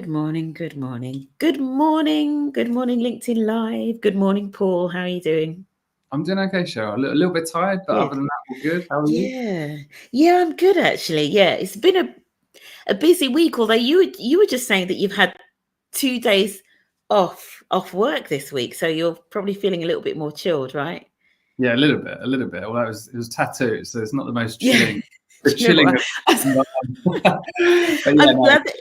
Good morning, good morning. Good morning, good morning, LinkedIn Live. Good morning, Paul. How are you doing? I'm doing okay, Cheryl. A little bit tired, but other than that, all good. How are you? Yeah, I'm good actually. Yeah, it's been a busy week. Although you were just saying that you've had 2 days off work this week, so you're probably feeling a little bit more chilled, right? Yeah, a little bit. Well, it was tattoos, so it's not the most Yeah. chilling. Do The you know chilling what? but yeah, I'm glad that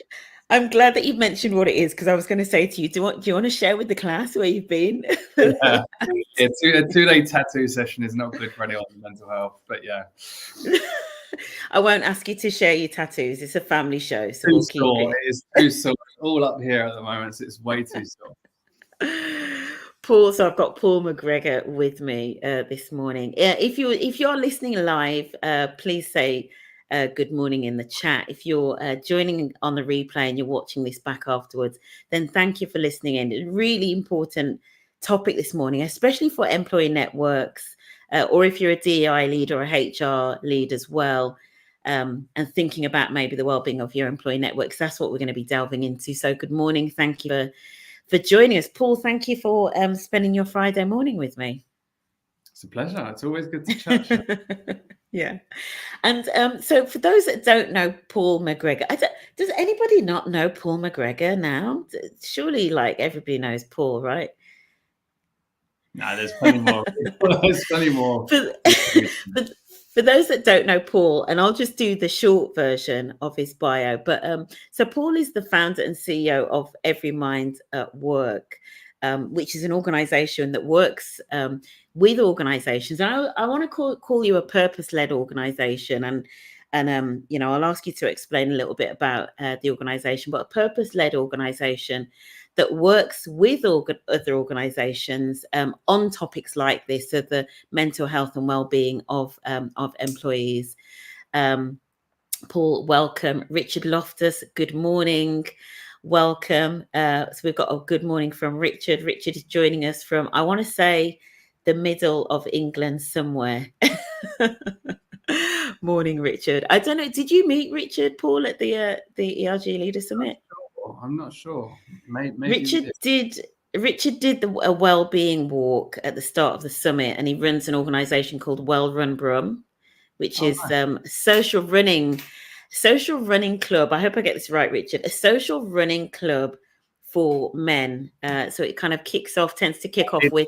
I'm glad that you've mentioned what it is, because I was going to say to you, do you want to share with the class where you've been? yeah. A 2-day tattoo session is not good for anyone's mental health, but yeah. I won't ask you to share your tattoos. It's a family show, so Too we'll keep sore. it. It is too sore. All up here at the moment, so it's way too sore. Paul, so I've got Paul McGregor with me this morning. If you're listening live, please say good morning in the chat. If you're joining on the replay and you're watching this back afterwards, then thank you for listening in. It's a really important topic this morning, especially for employee networks, or if you're a DEI leader or a HR lead as well, and thinking about maybe the well-being of your employee networks. That's what we're going to be delving into. So good morning. Thank you for joining us. Paul, thank you for spending your Friday morning with me. It's a pleasure. It's always good to chat. Yeah. And so for those that don't know Paul McGregor, does anybody not know Paul McGregor now? Surely like everybody knows Paul, right? No, there's plenty more. There's plenty more. For those that don't know Paul, and I'll just do the short version of his bio. But so Paul is the founder and CEO of Everymind at Work, which is an organization that works with organizations. And I want to call you a purpose-led organization. And I'll ask you to explain a little bit about the organization, but a purpose-led organization that works with other organizations on topics like this, of the mental health and well-being of employees. Paul, welcome. Richard Loftus, good morning. Welcome. So we've got a good morning from Richard. Richard is joining us from, I want to say, the middle of England somewhere. Morning, Richard. I don't know. Did you meet Richard, Paul, at the ERG Leader Summit? I'm not sure. Maybe Richard did a well-being walk at the start of the summit, and he runs an organisation called Well Run Brum, which is social running club. I hope I get this right, Richard. A social running club for men. So it kind of tends to kick off with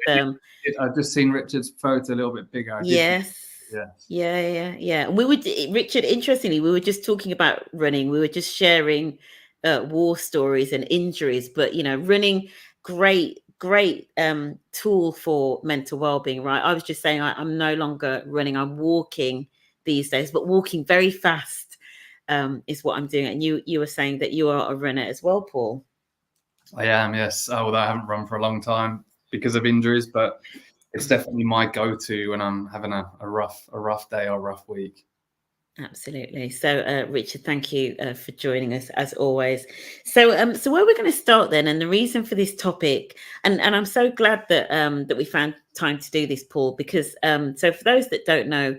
I've just seen Richard's photo a little bit bigger. Yes. Yeah. And Richard, interestingly, we were just talking about running. We were just sharing war stories and injuries, but running, great tool for mental well-being, right? I was just saying I'm no longer running, I'm walking these days, but walking very fast is what I'm doing. And you were saying that you are a runner as well, Paul. I am, yes. Although I haven't run for a long time because of injuries, but it's definitely my go-to when I'm having a rough day or a rough week. Absolutely. So, Richard, thank you for joining us as always. So where we're going to start then, and the reason for this topic, and I'm so glad that that we found time to do this, Paul, because so for those that don't know,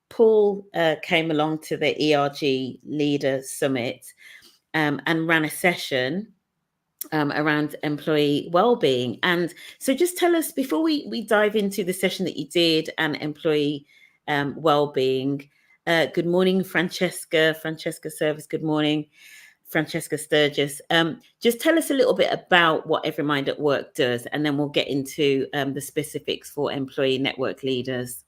Paul came along to the ERG Leader Summit and ran a session around employee well-being. And so just tell us, before we dive into the session that you did and employee well-being, good morning, Francesca Service. Good morning, Francesca Sturgis. Just tell us a little bit about what Everymind at Work does, and then we'll get into the specifics for employee network leaders.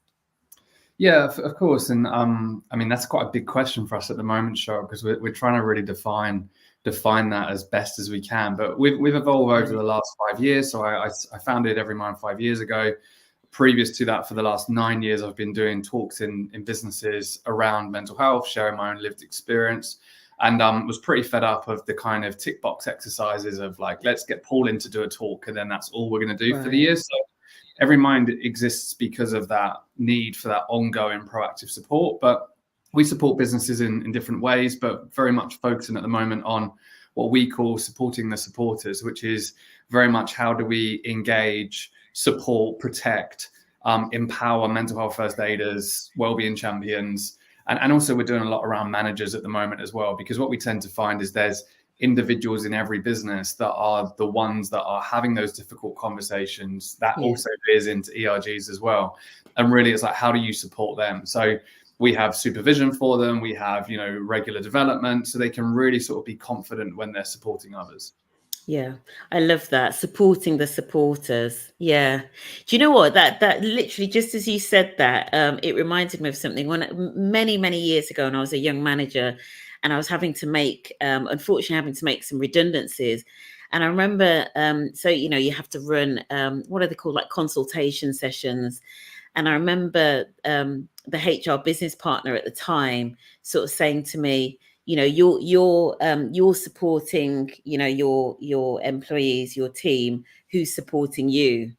Yeah, of course. And I mean, that's quite a big question for us at the moment, Cheryl, because we're trying to really define that as best as we can. But we've evolved over the last 5 years. So I founded Everymind 5 years ago. Previous to that, for the last 9 years, I've been doing talks in businesses around mental health, sharing my own lived experience, and was pretty fed up of the kind of tick box exercises of like, let's get Paul in to do a talk, and then that's all we're going to do for the year. So Everymind exists because of that need for that ongoing proactive support. But we support businesses in different ways, but very much focusing at the moment on what we call supporting the supporters, which is very much how do we engage, support, protect, empower mental health first aiders, wellbeing champions. And also we're doing a lot around managers at the moment as well, because what we tend to find is there's individuals in every business that are the ones that are having those difficult conversations. That also veers into ERGs as well. And really, it's like, how do you support them? So we have supervision for them. We have, regular development, so they can really sort of be confident when they're supporting others. Yeah, I love that. Supporting the supporters. Yeah. Do you know what? That literally, just as you said that, it reminded me of something when many, many years ago, when I was a young manager, and I was unfortunately having to make some redundancies. And I remember, so, you have to run, what are they called? Like consultation sessions. And I remember the HR business partner at the time sort of saying to me, you're supporting, your employees, your team, who's supporting you,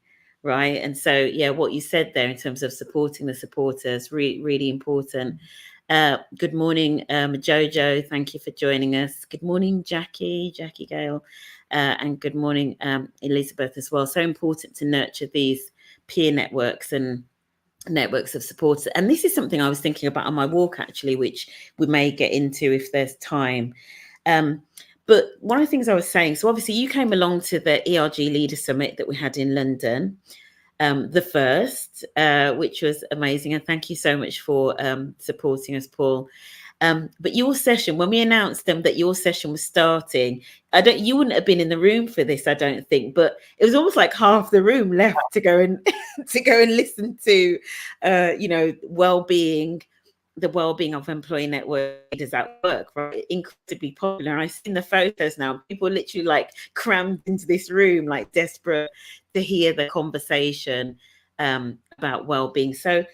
right? And so, yeah, what you said there in terms of supporting the supporters, really important. Good morning, Jojo. Thank you for joining us. Good morning, Jackie Gale, and good morning, Elizabeth as well. So important to nurture these peer networks and networks of supporters. And this is something I was thinking about on my walk, actually, which we may get into if there's time. But one of the things I was saying, so obviously you came along to the ERG Leader Summit that we had in London, the first, which was amazing. And thank you so much for supporting us, Paul. But your session, when we announced that your session was starting, you wouldn't have been in the room for this, I don't think, but it was almost like half the room left to go and listen to, Wellbeing, the Wellbeing of Employee Network Leaders at Work, right? Incredibly popular. And I've seen the photos now. People literally like crammed into this room, like desperate to hear the conversation about wellbeing. So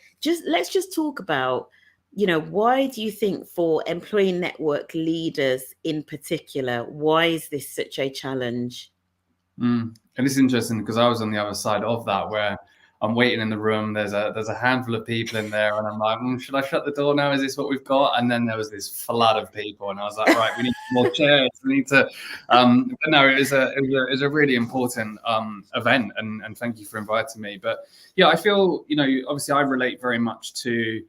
let's just talk about, why do you think for employee network leaders in particular, why is this such a challenge? And it's interesting because I was on the other side of that, where I'm waiting in the room. There's a handful of people in there, and I'm like, should I shut the door now? Is this what we've got? And then there was this flood of people, and I was like, right, we need more chairs. We need to. But no, it was a really important event, and thank you for inviting me. But yeah, I feel, obviously I relate very much to,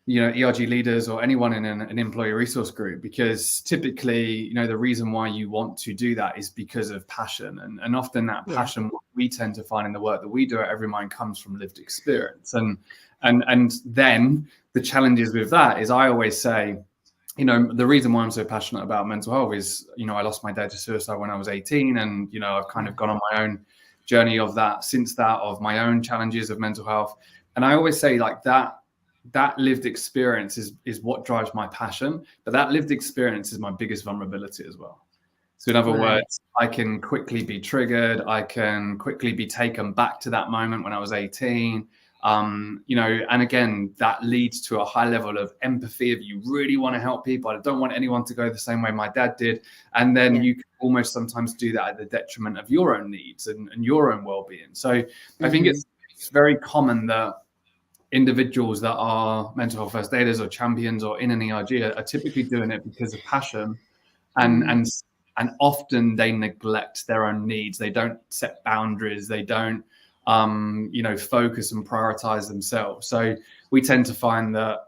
ERG leaders or anyone in an employee resource group, because typically, the reason why you want to do that is because of passion. And often that passion, what we tend to find in the work that we do at Everymind, comes from lived experience. And then the challenges with that is, I always say, the reason why I'm so passionate about mental health is, I lost my dad to suicide when I was 18. And, I've kind of gone on my own journey of my own challenges of mental health. And I always say, like, that lived experience is what drives my passion, but that lived experience is my biggest vulnerability as well. So in other words, I can quickly be triggered. I can quickly be taken back to that moment when I was 18. And again, that leads to a high level of empathy. If you really want to help people, I don't want anyone to go the same way my dad did. And then you can almost sometimes do that at the detriment of your own needs and your own well-being. So I think it's very common that individuals that are mental health first aiders or champions or in an ERG are typically doing it because of passion, and often they neglect their own needs. They don't set boundaries. They don't, focus and prioritize themselves. So we tend to find that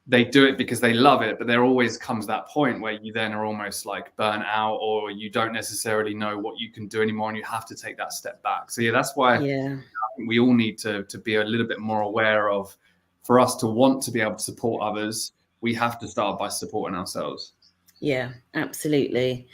they do it because they love it, but there always comes that point where you then are almost like burnt out, or you don't necessarily know what you can do anymore, and you have to take that step back. So that's why I think we all need to be a little bit more aware of, for us to want to be able to support others, we have to start by supporting ourselves. Yeah, absolutely.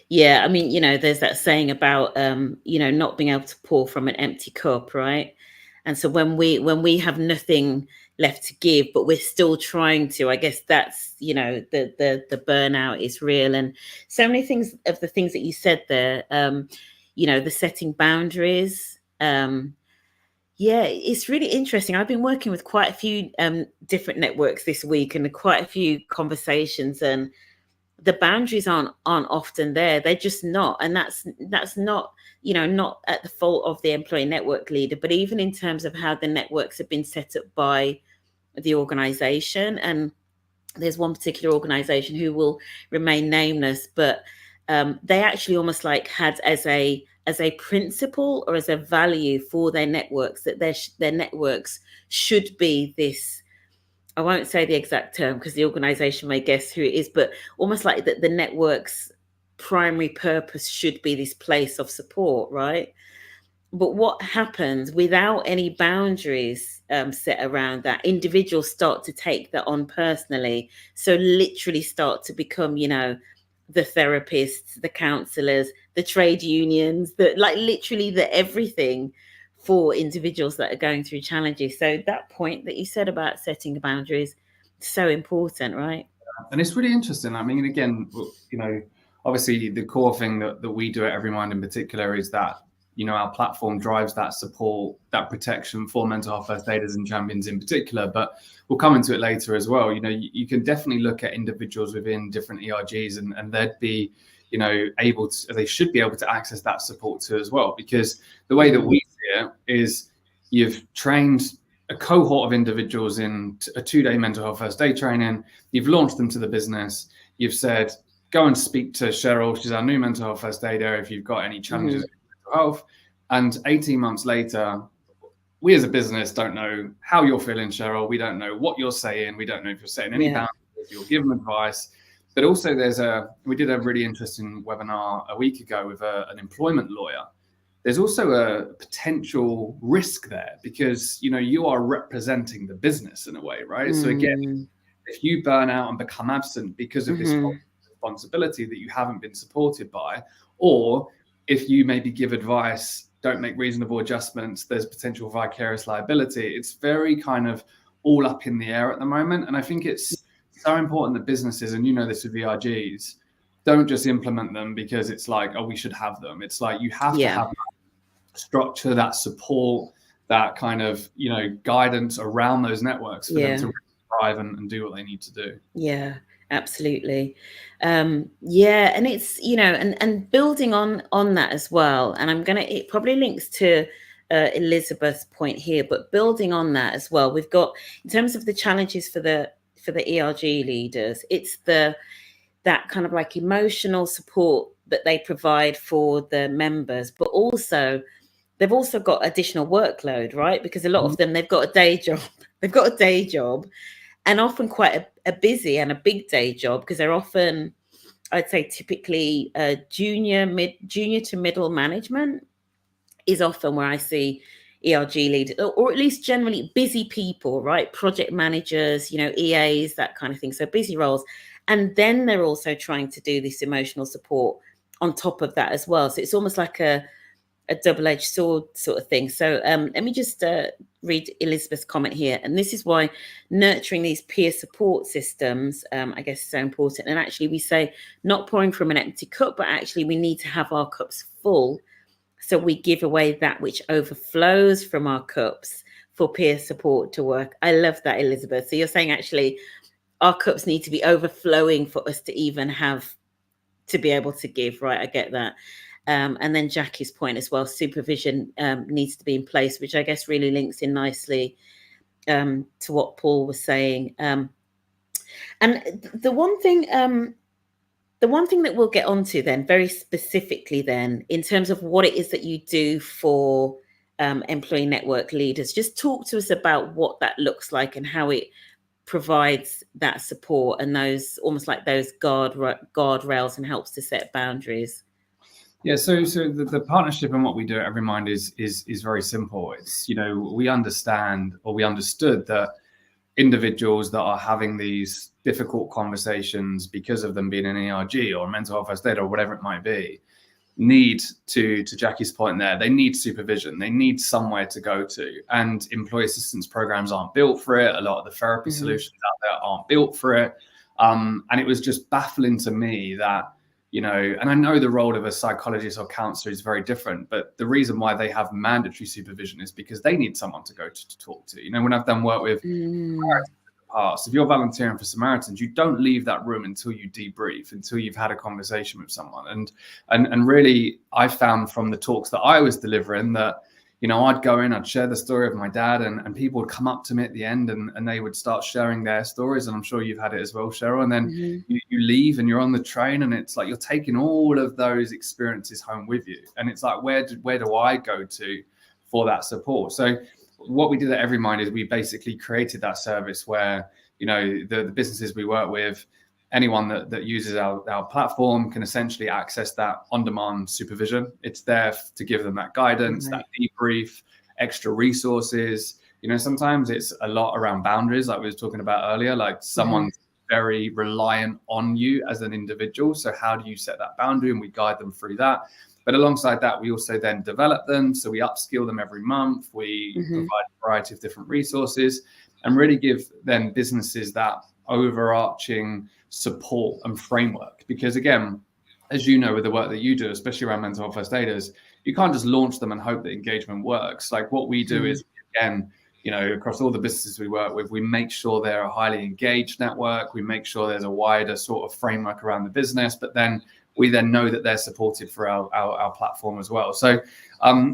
Yeah, I mean, there's that saying about not being able to pour from an empty cup, right? And so when we have nothing left to give, but we're still trying to, I guess that's, the burnout is real. And so many things of the things that you said there, the setting boundaries. Yeah, it's really interesting. I've been working with quite a few different networks this week, and quite a few conversations, and the boundaries aren't often there. They're just not. And that's not, not at the fault of the employee network leader, but even in terms of how the networks have been set up by the organization. And there's one particular organization who will remain nameless, but they actually almost like had as a principle or as a value for their networks, that their networks should be this, I won't say the exact term because the organization may guess who it is, but almost like that the networks primary purpose should be this place of support, right? But what happens without any boundaries set around that? Individuals start to take that on personally. So literally start to become, the therapists, the counselors, the trade unions, literally the everything for individuals that are going through challenges. So that point that you said about setting boundaries, so important, right? And it's really interesting. I mean, again, obviously the core thing that we do at Everymind in particular is that, our platform drives that support, that protection for mental health first aiders and champions in particular, but we'll come into it later as well. You can definitely look at individuals within different ERGs and they'd be, they should be able to access that support too as well, because the way that we see it is you've trained a cohort of individuals in a 2-day mental health first aid training, you've launched them to the business, you've said, go and speak to Cheryl, she's our new mental health first aider, if you've got any challenges with mental health. And 18 months later, we as a business don't know how you're feeling, Cheryl. We don't know what you're saying. We don't know if you're setting any boundaries, you'll give them advice. But also we did a really interesting webinar a week ago with an employment lawyer. There's also a potential risk there because, you are representing the business in a way, right? So again, if you burn out and become absent because of this responsibility that you haven't been supported by, or if you maybe give advice, don't make reasonable adjustments, there's potential vicarious liability. It's very kind of all up in the air at the moment. And I think it's so important that businesses, and this with ERGs, don't just implement them because it's like, oh, we should have them. It's like you have to have that structure, that support, that kind of, guidance around those networks for them to thrive and do what they need to do. Yeah, absolutely. And it's, and building on that as well. And it probably links to Elizabeth's point here, but building on that as well, we've got, in terms of the challenges for the ERG leaders, it's that kind of like emotional support that they provide for the members, but also they've also got additional workload, right? Because a lot of them, they've got a day job, and often quite a busy and a big day job, because they're often, I'd say, typically junior to middle management is often where I see ERG leaders, or at least generally busy people, right? Project managers, EAs, that kind of thing. So busy roles. And then they're also trying to do this emotional support on top of that as well. So it's almost like a double-edged sword sort of thing. So let me just read Elizabeth's comment here. And this is why nurturing these peer support systems, I guess, is so important. And actually, we say not pouring from an empty cup, but actually we need to have our cups full. So we give away that which overflows from our cups for peer support to work. I love that, Elizabeth. So you're saying actually our cups need to be overflowing for us to even have to be able to give, right? I get that. And then Jackie's point as well, supervision needs to be in place, which I guess really links in nicely to what Paul was saying. And the one thing that we'll get onto then, very specifically then, in terms of what it is that you do for employee network leaders, just talk to us about what that looks like and how it provides that support and those almost like those guardrails and helps to set boundaries. Yeah, so the partnership and what we do at Everymind is very simple. It's, we understand, or we understood, that individuals that are having these difficult conversations because of them being an ERG or a mental health first aid or whatever it might be, need to Jackie's point there, they need supervision. They need somewhere to go to. And employee assistance programs aren't built for it. A lot of the therapy solutions out there aren't built for it. And it was just baffling to me that, and I know the role of a psychologist or counselor is very different, but the reason why they have mandatory supervision is because they need someone to go to talk to. When I've done work with Samaritans in the past, if you're volunteering for Samaritans, you don't leave that room until you debrief, until you've had a conversation with someone. And really, I found from the talks that I was delivering that, I'd go in, I'd share the story of my dad, and people would come up to me at the end and they would start sharing their stories. And I'm sure you've had it as well, Cheryl. And then you leave and you're on the train, and it's like you're taking all of those experiences home with you. And it's like, where do I go to for that support? So what we did at Everymind is we basically created that service where, the businesses we work with, anyone that uses our platform can essentially access that on-demand supervision. It's there to give them that guidance, that debrief, extra resources. Sometimes it's a lot around boundaries, like we were talking about earlier, like someone's very reliant on you as an individual. So how do you set that boundary? And we guide them through that. But alongside that, we also then develop them. So we upskill them every month. We provide a variety of different resources and really give then businesses that overarching support and framework. Because again, as you know, with the work that you do, especially around mental health first aiders, you can't just launch them and hope that engagement works. Like what we do is, again, across all the businesses we work with, we make sure they're a highly engaged network. We make sure there's a wider sort of framework around the business, but then we then know that they're supported through our platform as well. So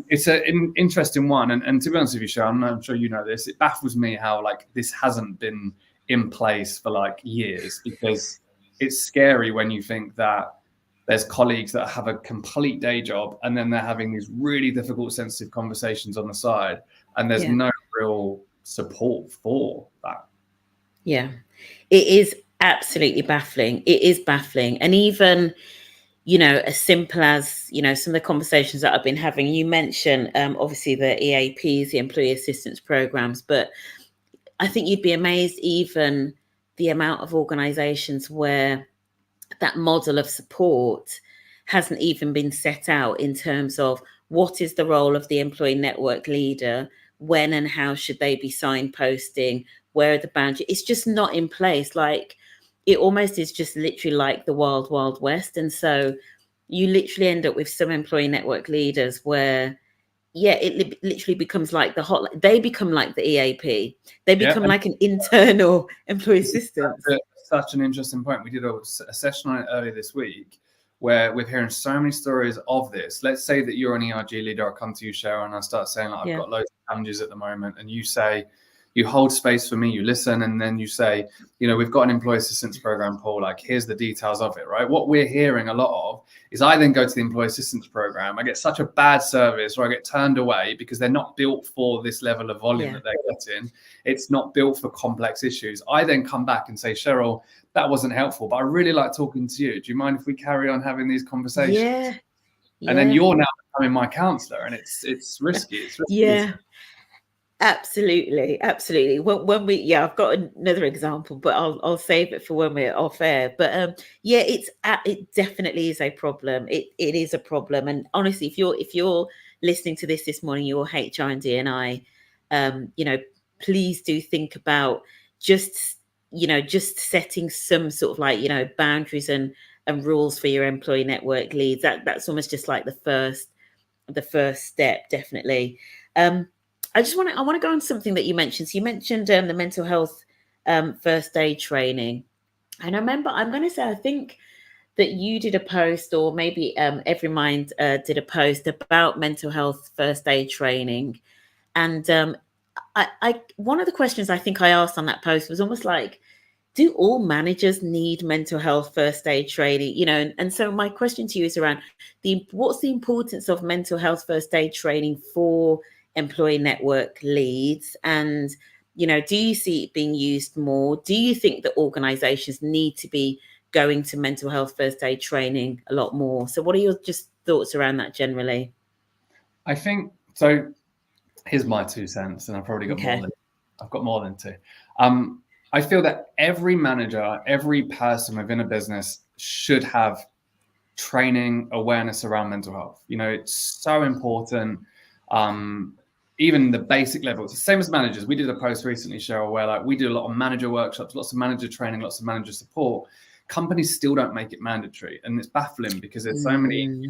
it's an interesting one. And to be honest with you, Sharon, I'm sure you know this, it baffles me how like this hasn't been in place for like years, because it's scary when you think that there's colleagues that have a complete day job and then they're having these really difficult, sensitive conversations on the side, and there's no real support for that. Yeah, it is absolutely baffling. It is baffling. And even, as simple as, some of the conversations that I've been having, you mentioned obviously the EAPs, the employee assistance programs, but I think you'd be amazed even the amount of organizations where that model of support hasn't even been set out in terms of what is the role of the employee network leader, when and how should they be signposting, where are the boundaries. It's just not in place. Like it almost is just literally like the wild, wild west. And so you literally end up with some employee network leaders where, it literally becomes like the hotline. They become like the EAP. They become like an internal employee assistant. Such an interesting point. We did a session on it earlier this week where we're hearing so many stories of this. Let's say that you're an ERG leader. I come to you, Sharon, and I start saying, like, I've got loads of challenges at the moment. And you say, you hold space for me, you listen, and then you say, we've got an employee assistance program, Paul, like, here's the details of it, right? What we're hearing a lot of is I then go to the employee assistance program, I get such a bad service, or I get turned away because they're not built for this level of volume that they're getting. It's not built for complex issues. I then come back and say, Cheryl, that wasn't helpful, but I really like talking to you. Do you mind if we carry on having these conversations? Yeah. And then you're now becoming my counselor, and it's risky. It's risky. Yeah. Absolutely. When we, I've got another example, but I'll save it for when we're off air. But it definitely is a problem. It is a problem. And honestly, if you're listening to this morning, you're HR and D&I, please do think about just setting some sort of like, boundaries and rules for your employee network leads. That's almost just like the first step, definitely. I want to go on something that you mentioned. So you mentioned the mental health first aid training. And I remember, I'm going to say, I think that you did a post, or maybe Everymind did a post about mental health first aid training. And I one of the questions I think I asked on that post was almost like, do all managers need mental health first aid training? And so my question to you is around what's the importance of mental health first aid training for employee network leads? And, do you see it being used more? Do you think that organizations need to be going to mental health first aid training a lot more? So what are your just thoughts around that generally? I think, so here's my 2 cents, and I've probably got more than two. I feel that every manager, every person within a business should have training awareness around mental health. It's so important. Even the basic level. It's the same as managers. We did a post recently, Cheryl, where we do a lot of manager workshops, lots of manager training, lots of manager support. Companies still don't make it mandatory, and it's baffling because there's so many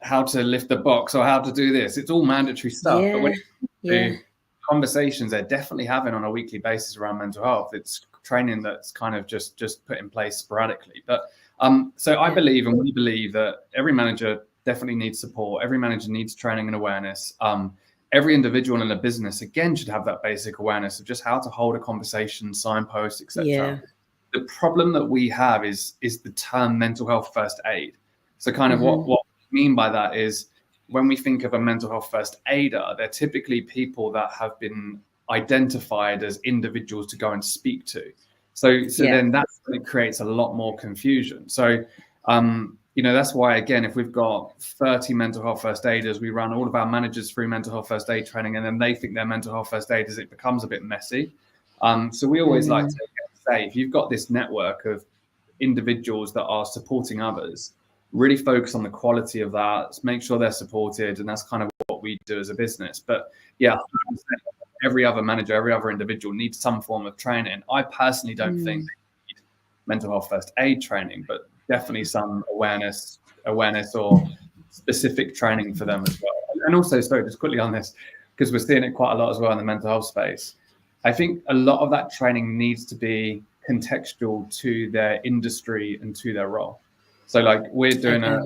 how to lift the box or how to do this. It's all mandatory stuff. But when the conversations they're definitely having on a weekly basis around mental health, it's training that's kind of just put in place sporadically. But so I believe, and we believe, that every manager definitely needs support. Every manager needs training and awareness. Every individual in a business, again, should have that basic awareness of just how to hold a conversation, signpost, etc. The problem that we have is the term mental health first aid. So kind of what we mean by that is, when we think of a mental health first aider, they're typically people that have been identified as individuals to go and speak to. So then that's when it creates a lot more confusion. So, that's why, again, if we've got 30 mental health first aiders, we run all of our managers through mental health first aid training, and then they think they're mental health first aiders, it becomes a bit messy. So we always like to say, if you've got this network of individuals that are supporting others, really focus on the quality of that, make sure they're supported, and that's kind of what we do as a business. But yeah, every other manager, every other individual needs some form of training. I personally don't think they need mental health first aid training, but definitely some awareness or specific training for them as well. And also, sorry, just quickly on this, because we're seeing it quite a lot as well in the mental health space. I think a lot of that training needs to be contextual to their industry and to their role. So like we're doing a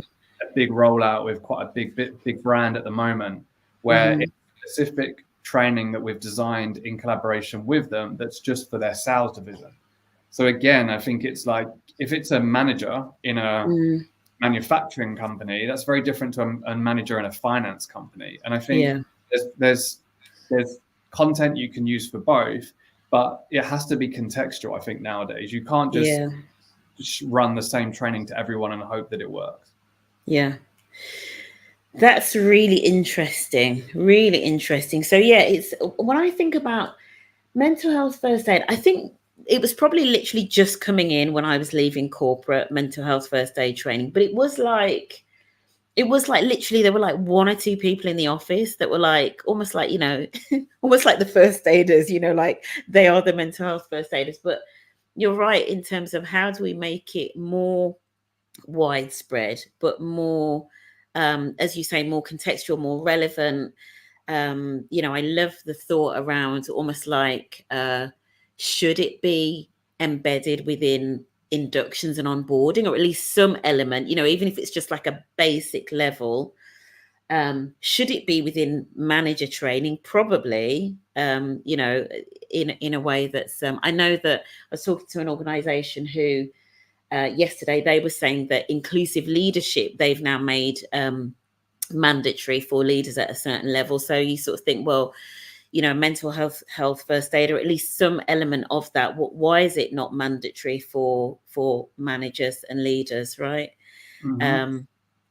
big rollout with quite a big brand at the moment, where it's specific training that we've designed in collaboration with them that's just for their sales division. So again, I think it's like, if it's a manager in a manufacturing company, that's very different to a manager in a finance company. And I think there's content you can use for both, but it has to be contextual. I think nowadays you can't just run the same training to everyone and hope that it works. Yeah. That's really interesting. Really interesting. So it's when I think about mental health first aid, I think it was probably literally just coming in when I was leaving corporate mental health first aid training. But it was like literally there were like one or two people in the office that were like almost like, almost like the first aiders, like they are the mental health first aiders. But you're right in terms of how do we make it more widespread, but more, as you say, more contextual, more relevant. I love the thought around almost like, should it be embedded within inductions and onboarding, or at least some element, even if it's just like a basic level. Should it be within manager training? Probably, in a way that's, I know that I was talking to an organization who yesterday, they were saying that inclusive leadership, they've now made mandatory for leaders at a certain level. So you sort of think, well, mental health first aid, or at least some element of that. Why is it not mandatory for managers and leaders, right?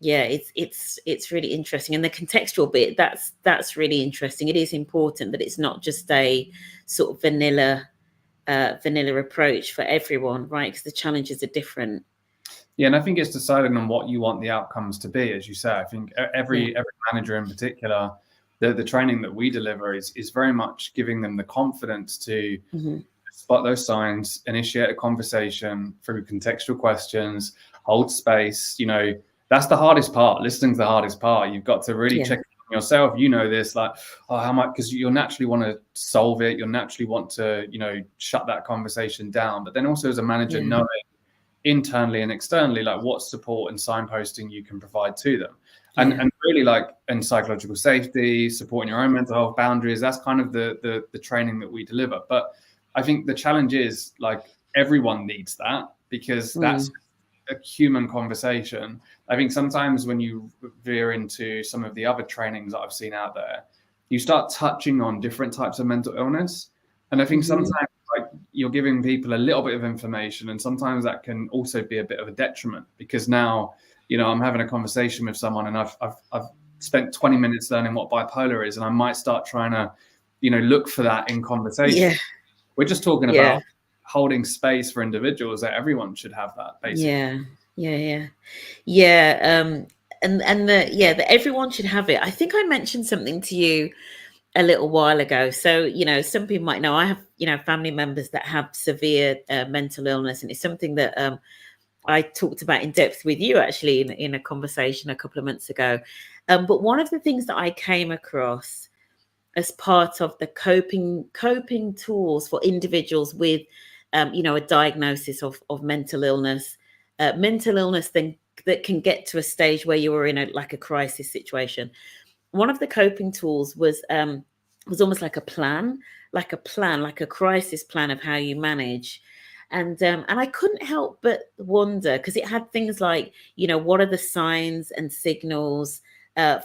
It's really interesting. And the contextual bit, that's really interesting. It is important that it's not just a sort of vanilla approach for everyone, right? Because the challenges are different. Yeah, and I think it's deciding on what you want the outcomes to be, as you say. I think every manager in particular, the training that we deliver is very much giving them the confidence to spot those signs, initiate a conversation through contextual questions, hold space. That's the hardest part. Listening's the hardest part. You've got to really check on yourself. This, like, how much, because you'll naturally want to solve it. You'll naturally want to, shut that conversation down. But then also as a manager, knowing internally and externally, like what support and signposting you can provide to them. And really, like, in psychological safety, supporting your own mental health boundaries, that's kind of the training that we deliver. But I think the challenge is, like, everyone needs that, because that's a human conversation. I think sometimes when you veer into some of the other trainings that I've seen out there, you start touching on different types of mental illness. And I think sometimes, like, you're giving people a little bit of information, and sometimes that can also be a bit of a detriment, because now, I'm having a conversation with someone and I've spent 20 minutes learning what bipolar is, and I might start trying to, look for that in conversation. Yeah. We're just talking about holding space for individuals, that everyone should have that, basically. That everyone should have it. I think I mentioned something to you a little while ago. So, some people might know I have, family members that have severe mental illness, and it's something that I talked about in depth with you actually in a conversation a couple of months ago. But one of the things that I came across as part of the coping tools for individuals with, a diagnosis of mental illness then that can get to a stage where you are in a crisis situation. One of the coping tools was almost like a plan, like a crisis plan of how you manage. And I couldn't help but wonder, because it had things like, what are the signs and signals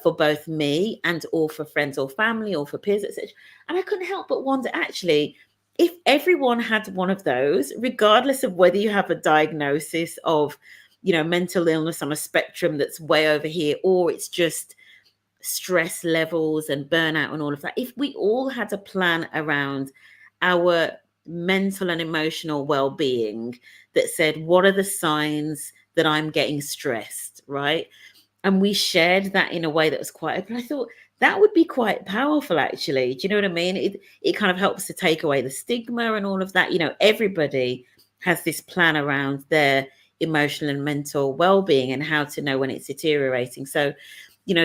for both me and or for friends or family or for peers, etc. And I couldn't help but wonder, actually, if everyone had one of those, regardless of whether you have a diagnosis of, mental illness on a spectrum that's way over here, or it's just stress levels and burnout and all of that, if we all had a plan around our mental and emotional well-being that said, what are the signs that I'm getting stressed, right? And we shared that in a way that was quite open. I thought that would be quite powerful, actually. Do you know what I mean? It kind of helps to take away the stigma and all of that. Everybody has this plan around their emotional and mental well-being and how to know when it's deteriorating. So,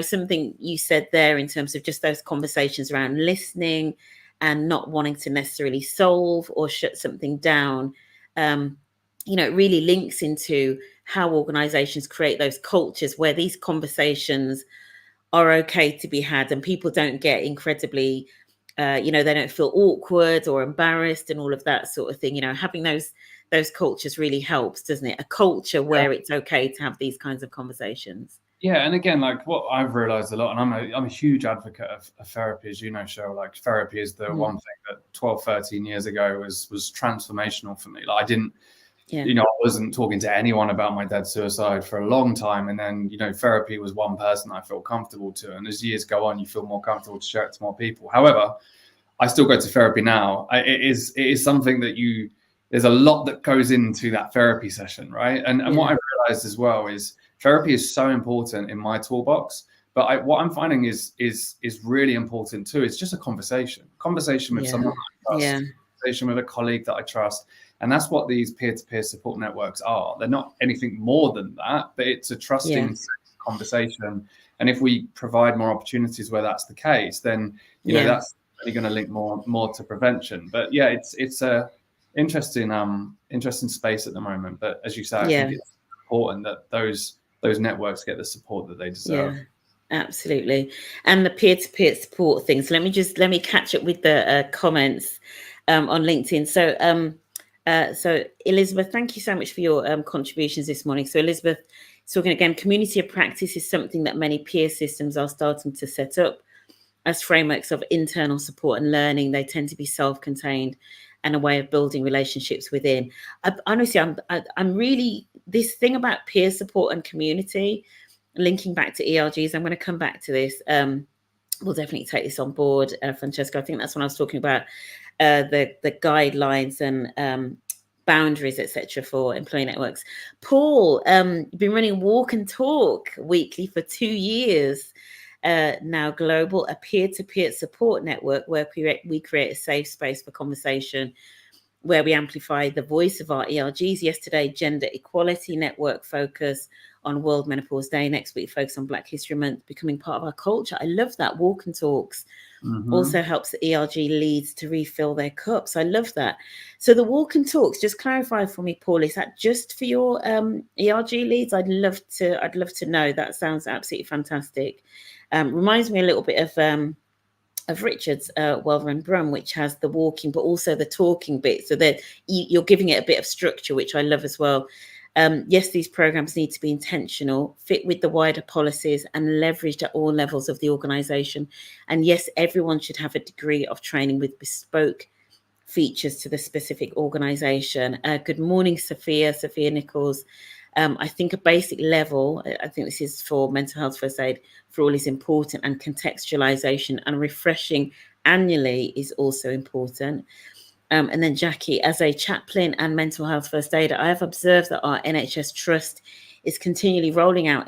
something you said there in terms of just those conversations around listening and not wanting to necessarily solve or shut something down, it really links into how organizations create those cultures where these conversations are okay to be had and people don't get incredibly, they don't feel awkward or embarrassed and all of that sort of thing. Having those cultures really helps, doesn't it? A culture where it's okay to have these kinds of conversations. Yeah, and again, like what I've realized a lot, and I'm a huge advocate of therapy, as you know, Cheryl. Like therapy is the one thing that 12, 13 years ago was transformational for me. Like I didn't, I wasn't talking to anyone about my dad's suicide for a long time. And then, therapy was one person I felt comfortable to. And as years go on, you feel more comfortable to share it to more people. However, I still go to therapy now. It is something that there's a lot that goes into that therapy session, right? And what I've realized as well is therapy is so important in my toolbox. But what I'm finding is really important too. It's just a conversation with someone I trust, conversation with a colleague that I trust. And that's what these peer-to-peer support networks are. They're not anything more than that, but it's a trusting conversation. And if we provide more opportunities where that's the case, then that's really going to link more to prevention. But it's a interesting space at the moment. But as you say, I think it's important that those networks get the support that they deserve. Absolutely. And the peer-to-peer support things. So let me catch up with the comments on LinkedIn. So Elizabeth, thank you so much for your contributions this morning. So Elizabeth talking again, community of practice is something that many peer systems are starting to set up as frameworks of internal support and learning. They tend to be self-contained and a way of building relationships within. Honestly, I'm really, this thing about peer support and community, linking back to ERGs, I'm going to come back to this. We'll definitely take this on board, Francesca. I think that's when I was talking about the guidelines and boundaries, etc., for employee networks. Paul, you've been running Walk and Talk weekly for 2 years now. Global, a peer-to-peer support network where we create a safe space for conversation, where we amplify the voice of our ERGs. Yesterday, gender equality network focus on World Menopause Day. Next week, focus on Black History Month, becoming part of our culture. I love that. Walk and Talks also helps the ERG leads to refill their cups. I love that. So the Walk and Talks, just clarify for me, Paul, is that just for your ERG leads? I'd love to know. That sounds absolutely fantastic. Reminds me a little bit of Richard's Well-Run Brum, which has the walking, but also the talking bit. So that you're giving it a bit of structure, which I love as well. Yes, these programs need to be intentional, fit with the wider policies and leveraged at all levels of the organization. And yes, everyone should have a degree of training with bespoke features to the specific organization. Good morning, Sophia Nichols. I think a basic level, I think this is for mental health first aid for all, is important, and contextualization and refreshing annually is also important. And then Jackie, as a chaplain and mental health first aider, I have observed that our NHS Trust is continually rolling out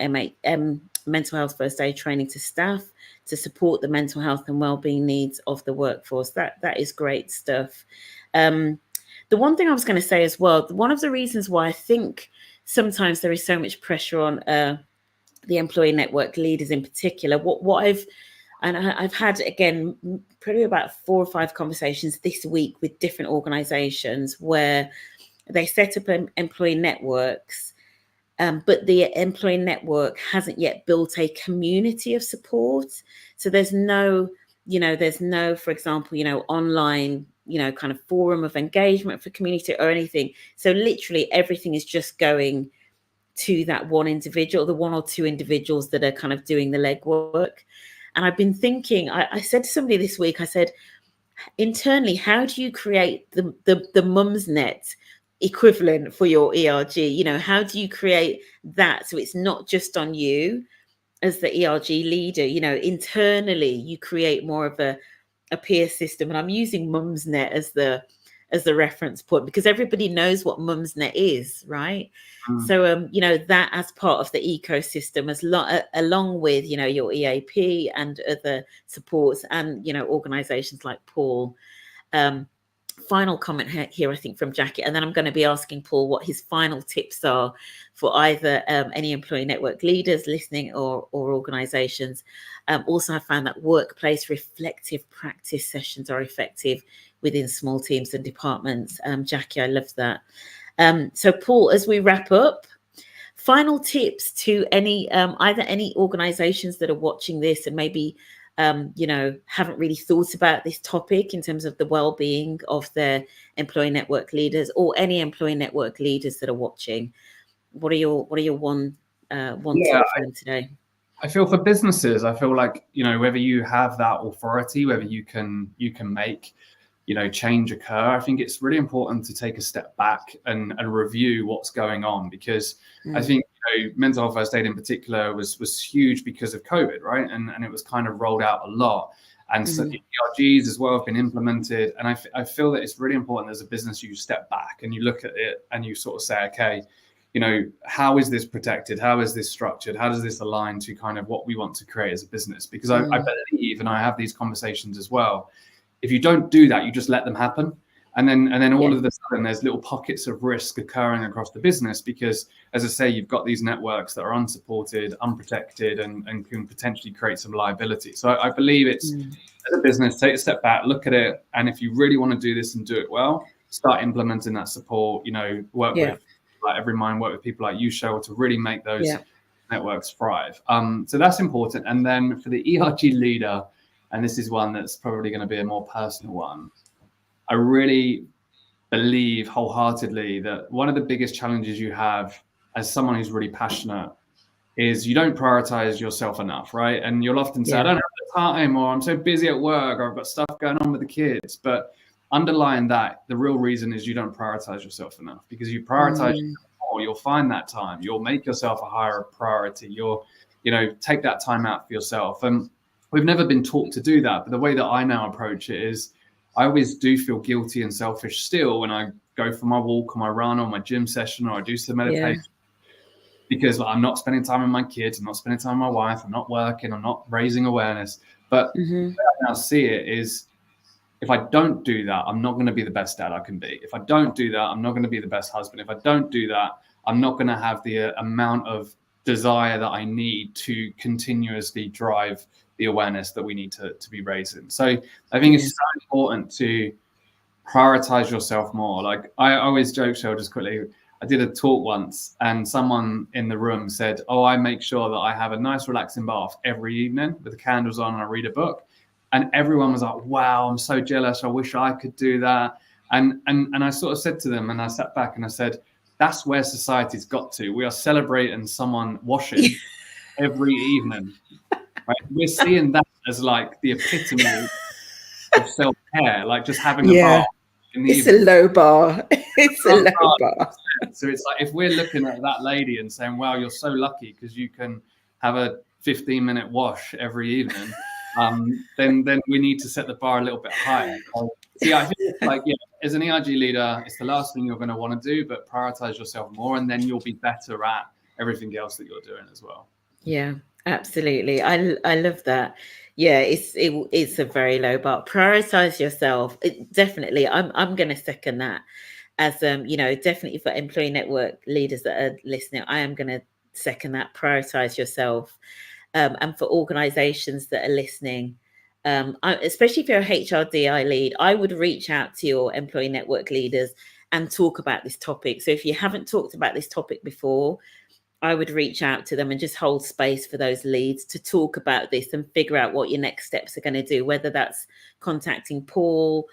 mental health first aid training to staff to support the mental health and wellbeing needs of the workforce. That is great stuff. The one thing I was going to say as well, one of the reasons why I think sometimes there is so much pressure on the employee network leaders in particular, I've had, again, probably about 4 or 5 conversations this week with different organizations where they set up employee networks, but the employee network hasn't yet built a community of support. So there's no, for example, online, kind of forum of engagement for community or anything. So literally everything is just going to that one individual, the 1 or 2 individuals that are kind of doing the legwork. And I've been thinking, I said to somebody this week, I said, internally, how do you create the mum's net equivalent for your ERG? How do you create that so it's not just on you as the ERG leader? Internally you create more of a peer system, and I'm using mum's net as the reference point because everybody knows what mum's net is, right? So that as part of the ecosystem, along with your EAP and other supports, and organizations like Paul. Final comment here, I think, from Jackie, and then I'm going to be asking Paul what his final tips are for either any employee network leaders listening or organizations. Also, I found that workplace reflective practice sessions are effective within small teams and departments. Jackie, I love that. So Paul, as we wrap up, final tips to either any organizations that are watching this and maybe haven't really thought about this topic in terms of the well-being of their employee network leaders, or any employee network leaders that are watching. What are your one tip for them today? I feel for businesses, I feel like, whether you have that authority, whether you can make, change occur, I think it's really important to take a step back and review what's going on, because I think mental health first aid in particular was huge because of COVID, right? And it was kind of rolled out a lot. And so ERGs as well have been implemented. And I feel that it's really important as a business, you step back and you look at it and you sort of say, okay, how is this protected? How is this structured? How does this align to kind of what we want to create as a business? Because I believe, and I have these conversations as well, if you don't do that, you just let them happen. And then all of a sudden there's little pockets of risk occurring across the business because, as I say, you've got these networks that are unsupported, unprotected, and can potentially create some liability. So I believe it's, as a business, take a step back, look at it. And if you really want to do this and do it well, start implementing that support, work with like Everymind, work with people like you, Cheryl, to really make those networks thrive. So that's important. And then for the ERG leader, and this is one that's probably going to be a more personal one, I really believe wholeheartedly that one of the biggest challenges you have as someone who's really passionate is you don't prioritize yourself enough, right? And you'll often say, I don't have the time, or I'm so busy at work, or I've got stuff going on with the kids. But underlying that, the real reason is you don't prioritize yourself enough, because you prioritize yourself more, you'll find that time, you'll make yourself a higher priority, you'll, take that time out for yourself. And we've never been taught to do that. But the way that I now approach it is, I always do feel guilty and selfish still when I go for my walk or my run or my gym session, or I do some meditation, because I'm not spending time with my kids, I'm not spending time with my wife, I'm not working, I'm not raising awareness. But the way I now see it is, if I don't do that, I'm not going to be the best dad I can be. If I don't do that, I'm not going to be the best husband. If I don't do that, I'm not going to have the amount of desire that I need to continuously drive the awareness that we need to be raising. So I think it's so important to prioritize yourself more. Like I always joke, Cheryl, just quickly, I did a talk once and someone in the room said, I make sure that I have a nice relaxing bath every evening with the candles on and I read a book. And everyone was like, wow, I'm so jealous. I wish I could do that. And I sort of said to them, and I sat back and I said, that's where society's got to. We are celebrating someone washing every evening. Right? We're seeing that as like the epitome of self-care, like just having a bath in the evening. A low bar. It's a low bar. So it's like, if we're looking at that lady and saying, wow, you're so lucky because you can have a 15-minute wash every evening, then we need to set the bar a little bit higher. So I think like, as an ERG leader, it's the last thing you're going to want to do, but prioritize yourself more, and then you'll be better at everything else that you're doing as well. Yeah. Absolutely. I love that. Yeah, it's a very low bar. Prioritize yourself. Definitely. I'm going to second that as definitely for employee network leaders that are listening. I am going to second that. Prioritize yourself. And for organizations that are listening, especially if you're a HRDI lead, I would reach out to your employee network leaders and talk about this topic. So if you haven't talked about this topic before, I would reach out to them and just hold space for those leads to talk about this and figure out what your next steps are going to do, whether that's contacting Paul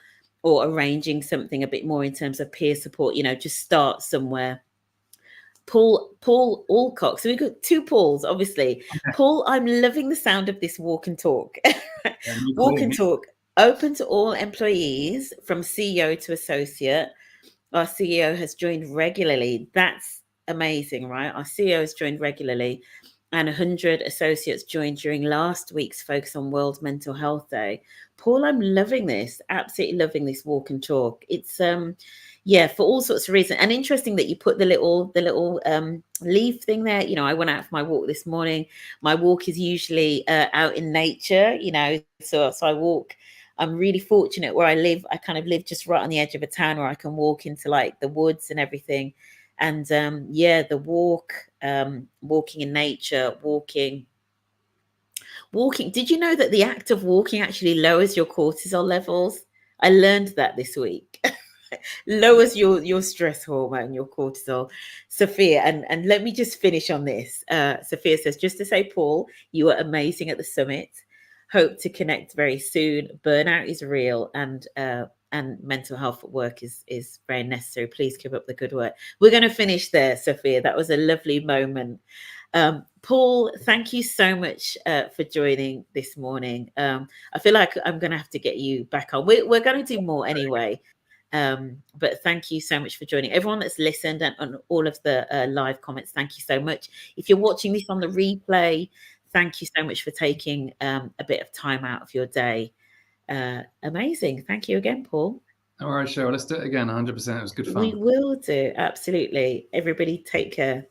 or arranging something a bit more in terms of peer support, just start somewhere. Paul Alcock. So we've got two Pauls, obviously. Okay. Paul, I'm loving the sound of this walk and talk. Walk and talk. Open to all employees from CEO to associate. Our CEO has joined regularly. That's amazing, right? Our CEO has joined regularly, and 100 associates joined during last week's Focus on World Mental Health Day. Paul, I'm loving this. Absolutely loving this walk and talk. It's yeah, for all sorts of reasons. And interesting that you put the little leaf thing there. You know, I went out for my walk this morning. My walk is usually out in nature, you know, so I walk. I'm really fortunate where I live. I kind of live just right on the edge of a town where I can walk into like the woods and everything. And yeah, the walk, walking in nature, walking. Did you know that the act of walking actually lowers your cortisol levels? I learned that this week. Lowers your stress hormone, your cortisol. Sophia, and let me just finish on this. Sophia says, just to say, Paul, you were amazing at the summit. Hope to connect very soon. Burnout is real, and mental health at work is very necessary. Please keep up the good work. We're going to finish there, Sophia. That was a lovely moment. Paul, thank you so much for joining this morning. I feel like I'm going to have to get you back on. We're going to do more anyway. But thank you so much for joining. Everyone that's listened and all of the live comments, thank you so much. If you're watching this on the replay, thank you so much for taking a bit of time out of your day. Amazing. Thank you again, Paul. All right, Cheryl, let's do it again. 100%. It was good fun. We will do. Absolutely. Everybody take care.